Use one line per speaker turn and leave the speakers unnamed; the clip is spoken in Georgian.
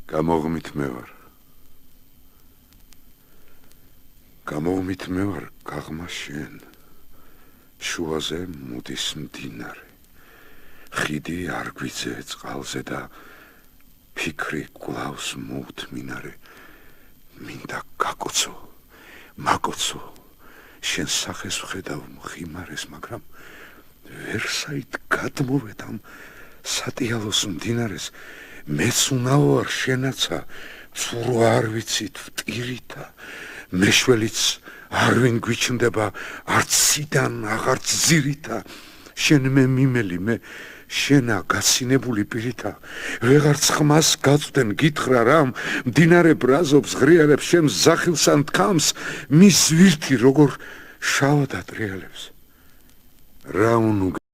გამოგმით მე ვარ. გამოგმით მე ვარ გაღმა შენ. შუაზე მოდის მდინარე. ხიდი არ გვიძე წყალზე და ფიქრი გლავს მოუთმინარე. მინდა გაკოცო, მაკოცო. შენ სახეს ვხედავ მხიმარეს, მაგრამ ვერსაით გადმოვედ ამ სატიალოს მდინარეს. მეც უნაო არ შენაცა, ცურო არ ვიცით ვტირითა. მეშველიც არ ვინ გვიჩნდება, არც სიდან, აღარც ძირითა. შენ მე მიმელი, მე შენა გაცინებული პირითა. ვეღარც ხმას გაწვდენ გითხრა რამ, მდინარე ბრაზობს ღრიალებს შენ ზახილს ან თხამს, მის ვირთი როგორ შავად ატრიალებს. რა უნუ